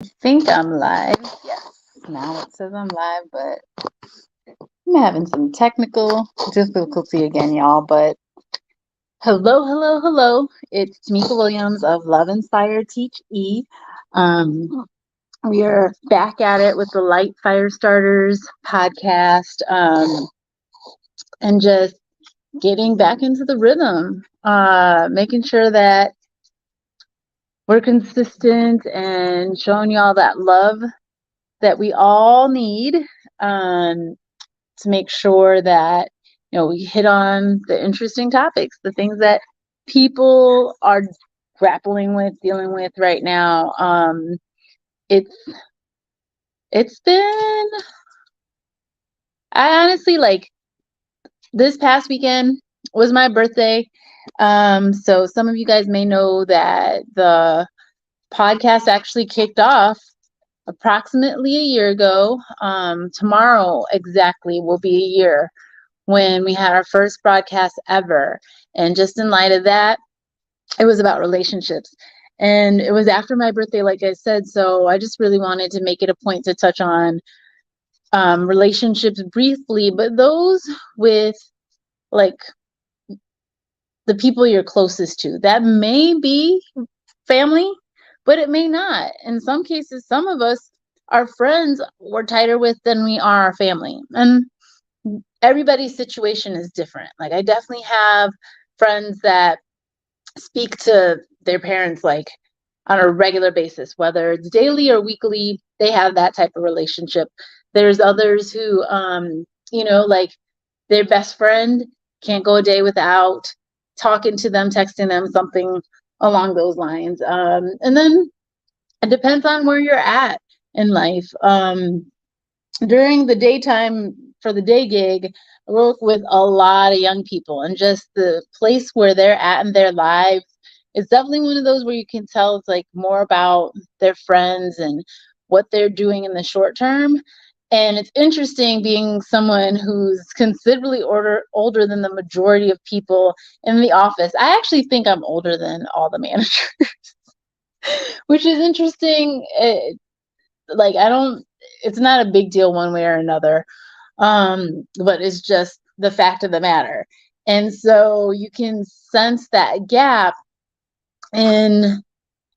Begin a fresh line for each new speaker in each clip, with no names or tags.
Think I'm live. Yes. Now it says I'm live, but I'm having some technical difficulty again, y'all. But hello, hello, hello. It's Tamika Williams of Love Inspire Teach E. We are back at it with the LITE Firestarters podcast, and just getting back into the rhythm, making sure that we're consistent and showing y'all that love that we all need, um, to make sure that we hit on the interesting topics, the things that people are grappling with, dealing with right now. It's it's been I honestly like this past weekend was my birthday. So some of you guys may know that the podcast actually kicked off approximately a year ago. Tomorrow exactly will be a year when we had our first broadcast ever. And just in light of that, it was about relationships. And it was after my birthday, like I said. So I just really wanted to make it a point to touch on relationships briefly, but those with like the people you're closest to. That may be family, but it may not. In some cases, some of us, our friends, we're tighter with than we are our family. And everybody's situation is different. Like, I definitely have friends that speak to their parents like on a regular basis, whether it's daily or weekly. They have that type of relationship. There's others who, like their best friend can't go a day without talking to them, texting them, something along those lines. And then it depends on where you're at in life. During the daytime for the day gig, I work with a lot of young people, and just the place where they're at in their lives is definitely one of those where you can tell it's like more about their friends and what they're doing in the short term. And it's interesting being someone who's considerably older than the majority of people in the office. I actually think I'm older than all the managers, which is interesting. It's not a big deal one way or another. But it's just the fact of the matter. And so you can sense that gap in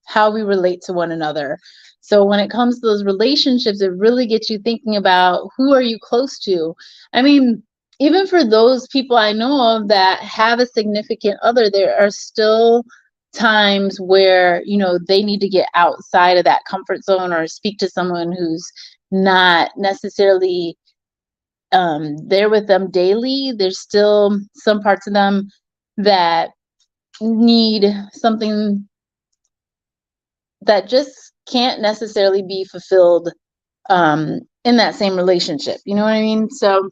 how we relate to one another. So when it comes to those relationships, it really gets you thinking about who are you close to? I mean, even for those people I know of that have a significant other, there are still times where, they need to get outside of that comfort zone or speak to someone who's not necessarily there with them daily. There's still some parts of them that need something that just can't necessarily be fulfilled in that same relationship. You know what I mean? So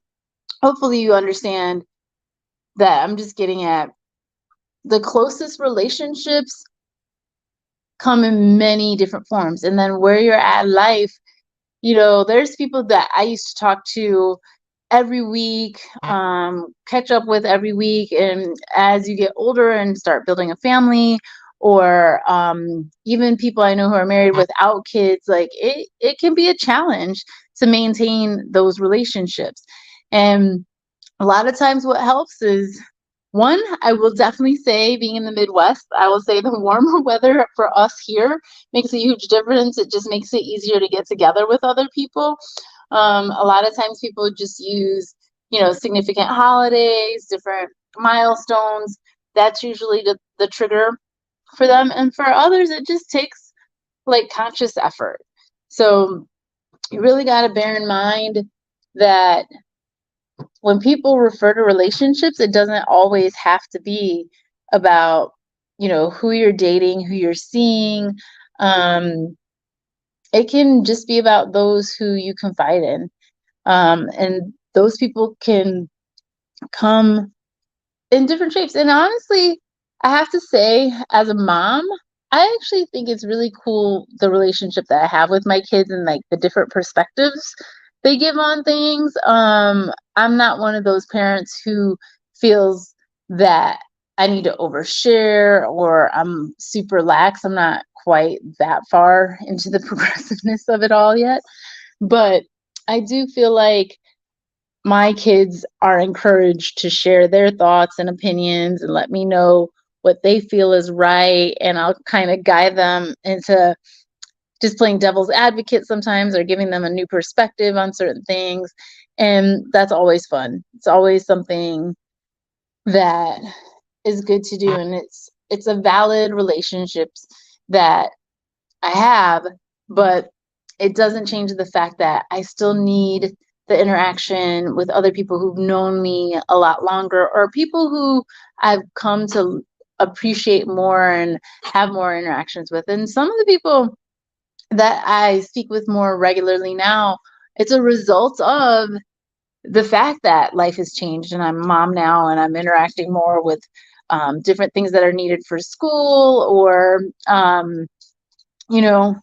hopefully you understand that I'm just getting at the closest relationships come in many different forms. And then where you're at in life, there's people that I used to talk to every week, catch up with every week. And as you get older and start building a family, or even people I know who are married without kids, like it can be a challenge to maintain those relationships. And a lot of times what helps is, one, I will definitely say, being in the Midwest, I will say the warmer weather for us here makes a huge difference. It just makes it easier to get together with other people. A lot of times people just use, significant holidays, different milestones. That's usually the trigger for them. And for others, it just takes like conscious effort. So you really got to bear in mind that when people refer to relationships, it doesn't always have to be about, who you're dating, who you're seeing. It can just be about those who you confide in. And those people can come in different shapes. And honestly, I have to say, as a mom, I actually think it's really cool, the relationship that I have with my kids and like the different perspectives they give on things. I'm not one of those parents who feels that I need to overshare or I'm super lax. I'm not quite that far into the progressiveness of it all yet. But I do feel like my kids are encouraged to share their thoughts and opinions and let me know what they feel is right. And I'll kind of guide them into just playing devil's advocate sometimes, or giving them a new perspective on certain things. And that's always fun. It's always something that is good to do. And it's a valid relationships that I have, but it doesn't change the fact that I still need the interaction with other people who've known me a lot longer, or people who I've come to appreciate more and have more interactions with. And some of the people that I speak with more regularly now, it's a result of the fact that life has changed and I'm a mom now and I'm interacting more with different things that are needed for school, or, you know,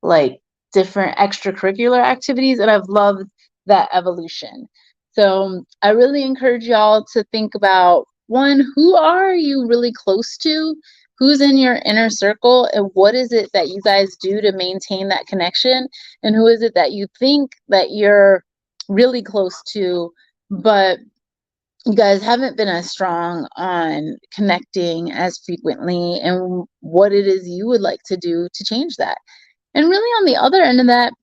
like different extracurricular activities. And I've loved that evolution. So I really encourage y'all to think about, one, who are you really close to? Who's in your inner circle, and what is it that you guys do to maintain that connection? And who is it that you think that you're really close to, but you guys haven't been as strong on connecting as frequently, and what it is you would like to do to change that? And really, on the other end of that,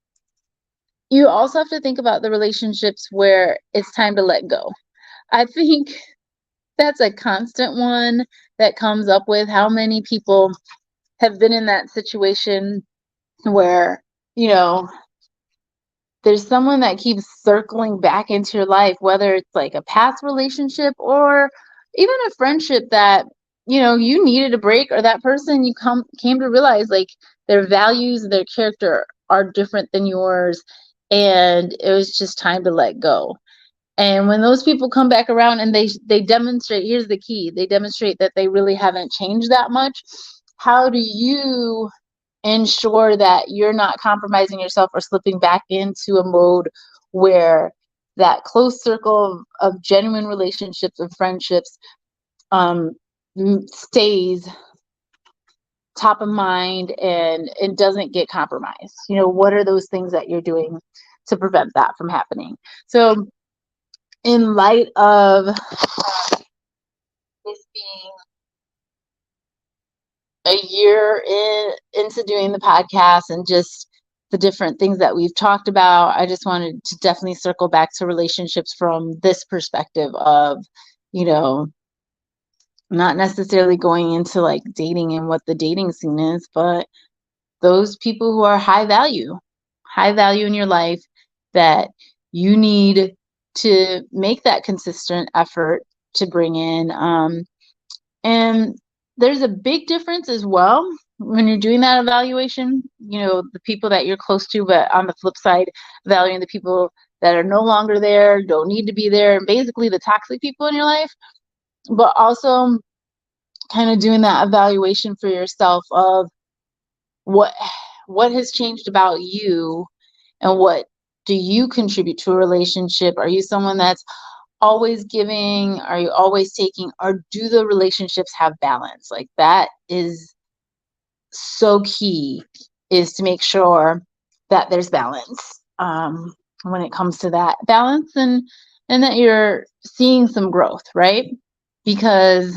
you also have to think about the relationships where it's time to let go. I think that's a constant one that comes up with how many people have been in that situation where, you know, there's someone that keeps circling back into your life, whether it's like a past relationship or even a friendship that, you know, you needed a break, or that person you came to realize like their values, their character are different than yours, and it was just time to let go. And when those people come back around and they demonstrate, here's the key, they demonstrate that they really haven't changed that much. How do you ensure that you're not compromising yourself or slipping back into a mode where that close circle of genuine relationships and friendships stays top of mind and doesn't get compromised? You know, what are those things that you're doing to prevent that from happening? So in light of this being a year into doing the podcast and just the different things that we've talked about, I just wanted to definitely circle back to relationships from this perspective of, you know, not necessarily going into like dating and what the dating scene is, but those people who are high value in your life that you need to make that consistent effort to bring in. And there's a big difference as well when you're doing that evaluation, you know, the people that you're close to, but on the flip side, valuing the people that are no longer there, don't need to be there, and basically the toxic people in your life, but also kind of doing that evaluation for yourself of what has changed about you, and what do you contribute to a relationship? Are you someone that's always giving? Are you always taking? Or do the relationships have balance? Like, that is so key, is to make sure that there's balance when it comes to that balance, and that you're seeing some growth, right? Because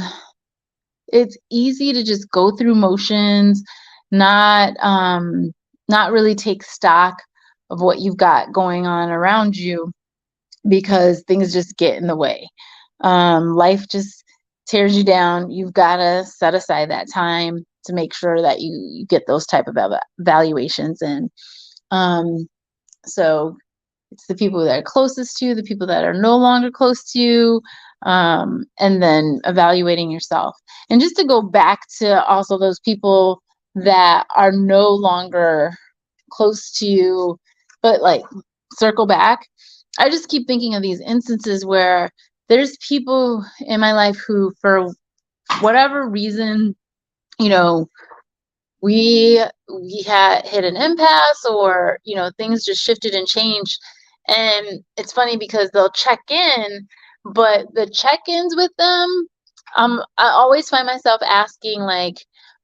it's easy to just go through motions, not really take stock of what you've got going on around you, because things just get in the way. Life just tears you down. You've got to set aside that time to make sure that you get those type of evaluations in. So it's the people that are closest to you, the people that are no longer close to you, and then evaluating yourself. And just to go back to also those people that are no longer close to you, but like circle back, I just keep thinking of these instances where there's people in my life who, for whatever reason, you know, we had hit an impasse, or, you know, things just shifted and changed. And it's funny because they'll check in, but the check-ins with them, I always find myself asking, like,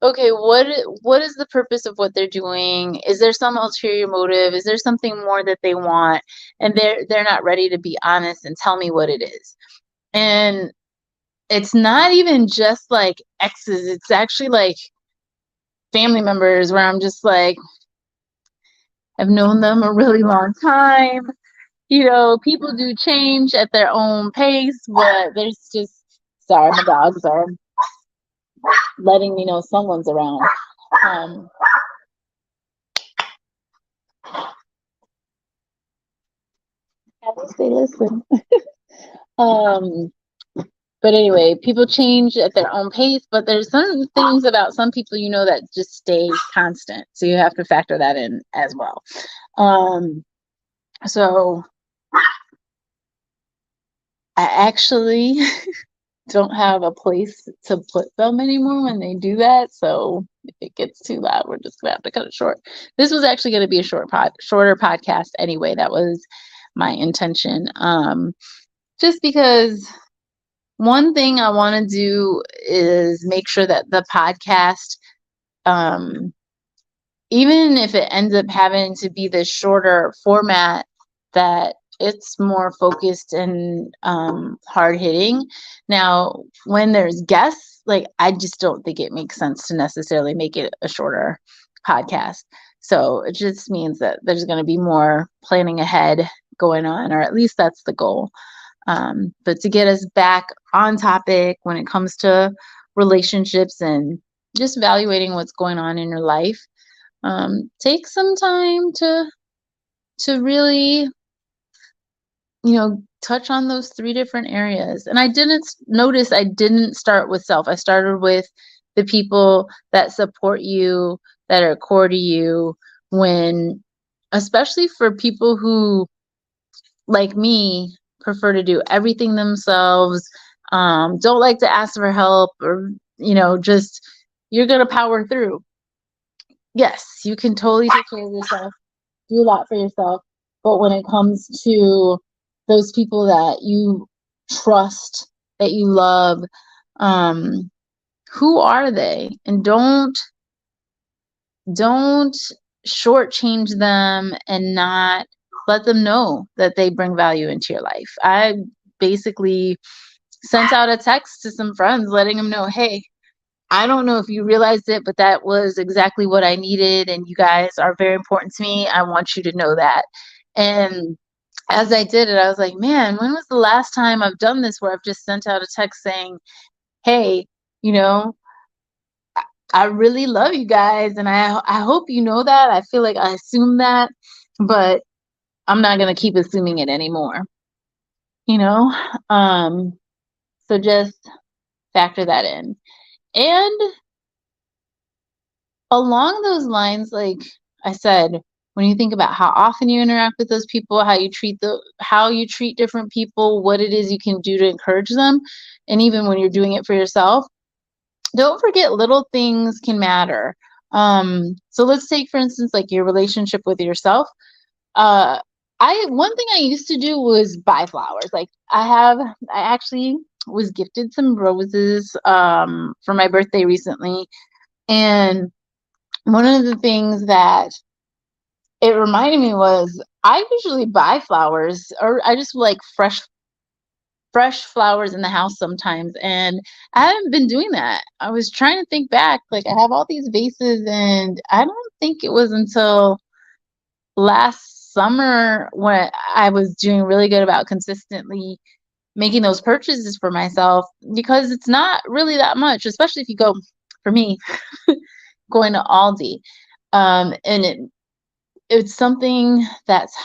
okay, what is the purpose of what they're doing? Is there some ulterior motive? Is there something more that they want? And they're not ready to be honest and tell me what it is. And it's not even just like exes, it's actually like family members where I'm just like, I've known them a really long time. You know, people do change at their own pace, but there's just, sorry, my dogs are letting me know someone's around. Um, at least they listen. um, but anyway, people change at their own pace, but there's some things about some people, you know, that just stay constant. So you have to factor that in as well. So I actually don't have a place to put them anymore when they do that. So if it gets too loud, we're just gonna have to cut it short. This was actually going to be a shorter podcast anyway. That was my intention. Just because one thing I want to do is make sure that the podcast, um, even if it ends up having to be this shorter format, that it's more focused and hard hitting. Now, when there's guests, like I just don't think it makes sense to necessarily make it a shorter podcast. So it just means that there's going to be more planning ahead going on, or at least that's the goal. But to get us back on topic when it comes to relationships and just evaluating what's going on in your life, take some time to really, you know, touch on those 3 different areas. And I didn't start with self. I started with the people that support you, that are core to you, when, especially for people who, like me, prefer to do everything themselves, don't like to ask for help, or, you know, just, you're going to power through. Yes, you can totally take care of yourself, do a lot for yourself. But when it comes to those people that you trust, that you love, who are they? And don't shortchange them and not let them know that they bring value into your life. I basically sent out a text to some friends letting them know, hey, I don't know if you realized it, but that was exactly what I needed. And you guys are very important to me. I want you to know that. And as I did it, I was like, man, when was the last time I've done this where I've just sent out a text saying, hey, you know, I really love you guys. And I hope you know that. I feel like I assume that, but I'm not going to keep assuming it anymore. You know? So just factor that in. And along those lines, like I said, when you think about how often you interact with those people, how you treat different people, what it is you can do to encourage them, and even when you're doing it for yourself, don't forget little things can matter. So let's take, for instance, like your relationship with yourself. Uh, one thing I used to do was buy flowers. Like I actually was gifted some roses for my birthday recently, and one of the things that it reminded me was I usually buy flowers, or I just like fresh flowers in the house sometimes, and I haven't been doing that. I was trying to think back, like I have all these vases, and I don't think it was until last summer when I was doing really good about consistently making those purchases for myself, because it's not really that much, especially if you go, for me, going to Aldi. And it's something that's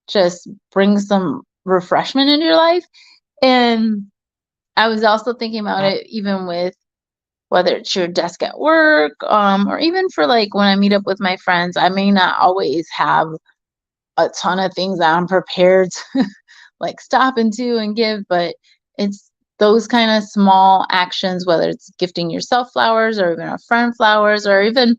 just brings some refreshment into your life. And I was also thinking about it even with whether it's your desk at work, or even for like when I meet up with my friends. I may not always have a ton of things that I'm prepared to like stop into and give, but it's those kind of small actions, whether it's gifting yourself flowers or even a friend flowers, or even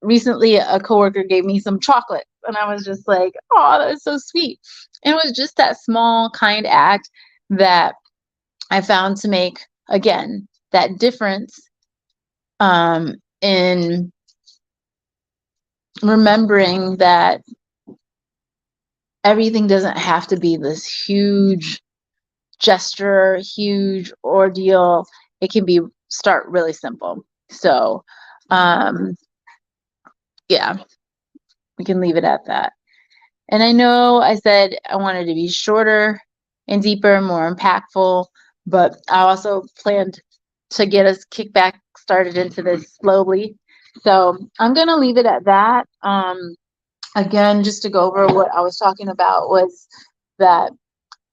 recently a coworker gave me some chocolate, and I was just like, oh, that's so sweet. And it was just that small kind act that I found to make, again, that difference in remembering that everything doesn't have to be this huge gesture, huge ordeal. It can be start really simple. So, yeah, we can leave it at that. And I know I said I wanted to be shorter and deeper, more impactful, but I also planned to get us kicked back started into this slowly. So I'm going to leave it at that. Again, just to go over what I was talking about was that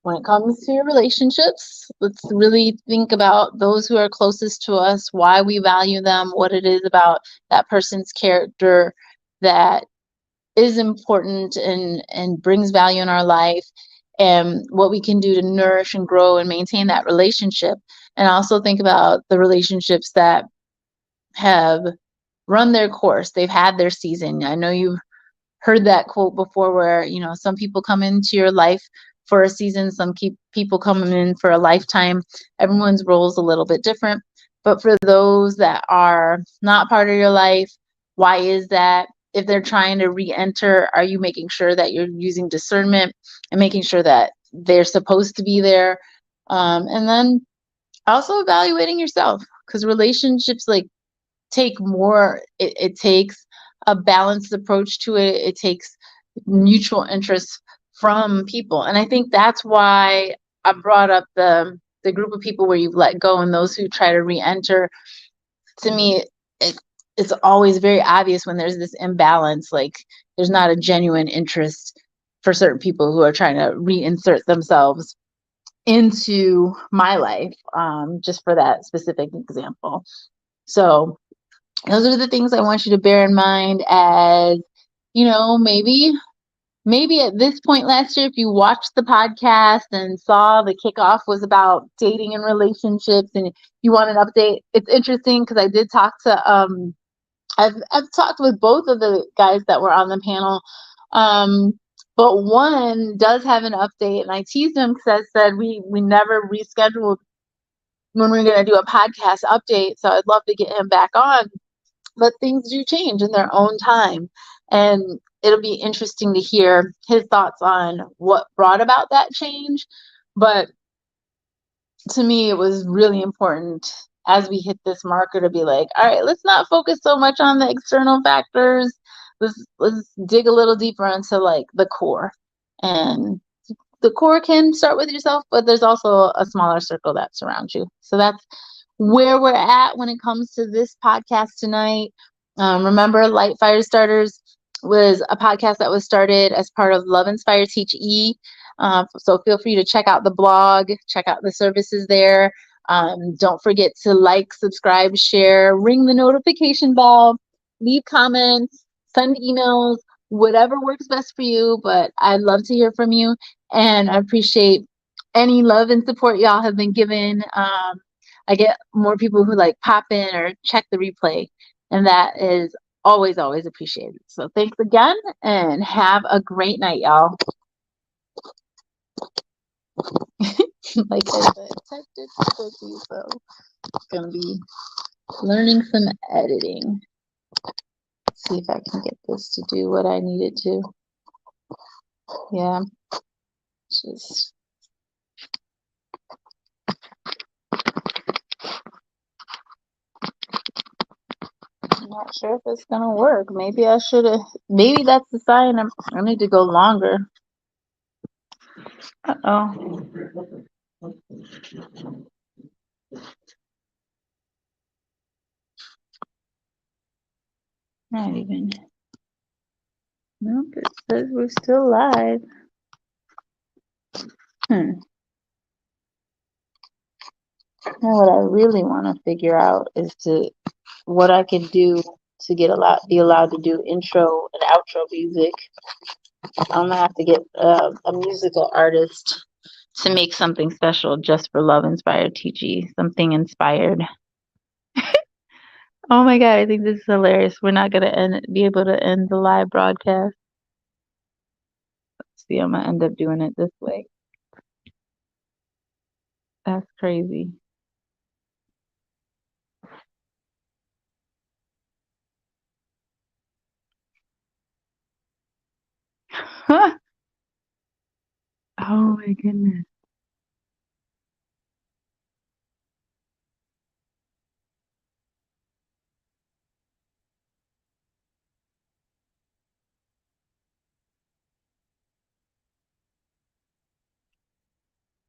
when it comes to relationships, let's really think about those who are closest to us, why we value them, what it is about that person's character that is important and brings value in our life, and what we can do to nourish and grow and maintain that relationship. And also think about the relationships that have run their course. They've had their season. I know you've heard that quote before where, some people come into your life for a season, some people come in for a lifetime. Everyone's role is a little bit different. But for those that are not part of your life, why is that? If they're trying to re-enter, are you making sure that you're using discernment and making sure that they're supposed to be there? And then also evaluating yourself, because relationships take more, it takes a balanced approach to it. It takes mutual interest from people. And I think that's why I brought up the group of people where you've let go and those who try to re-enter. To me, it's always very obvious when there's this imbalance, like there's not a genuine interest for certain people who are trying to reinsert themselves into my life, just for that specific example. So those are the things I want you to bear in mind as, maybe at this point last year, if you watched the podcast and saw the kickoff was about dating and relationships and you want an update, it's interesting because I did talk to, I've talked with both of the guys that were on the panel, but one does have an update, and I teased him because I said we never rescheduled when we we're going to do a podcast update, so I'd love to get him back on. But things do change in their own time. And it'll be interesting to hear his thoughts on what brought about that change. But to me, it was really important as we hit this marker to be like, all right, let's not focus so much on the external factors. Let's dig a little deeper into the core. And the core can start with yourself, but there's also a smaller circle that surrounds you. So that's where we're at when it comes to this podcast tonight. Remember, LITE Firestarters was a podcast that was started as part of Love Inspire Teach E. So feel free to check out the blog, check out the services there. Don't forget to subscribe, share, ring the notification bell, leave comments, send emails, whatever works best for you. But I'd love to hear from you, and I appreciate any love and support y'all have been given. I get more people who pop in or check the replay, and that is always, always appreciated. So thanks again and have a great night, y'all. Like I said, technical difficulties, so it's gonna be learning some editing. Let's see if I can get this to do what I need it to. Yeah, just I'm not sure if it's gonna work. Maybe I should have. Maybe that's the sign. I need to go longer. Uh-oh. Not even. Nope, it says we're still live. Now what I really want to figure out is what I can do to be allowed to do intro and outro music. I'm gonna have to get a musical artist to make something special just for Love Inspired TG, something inspired. Oh my God, I think this is hilarious. We're not gonna be able to end the live broadcast. Let's see, I'm gonna end up doing it this way. That's crazy. Oh my goodness.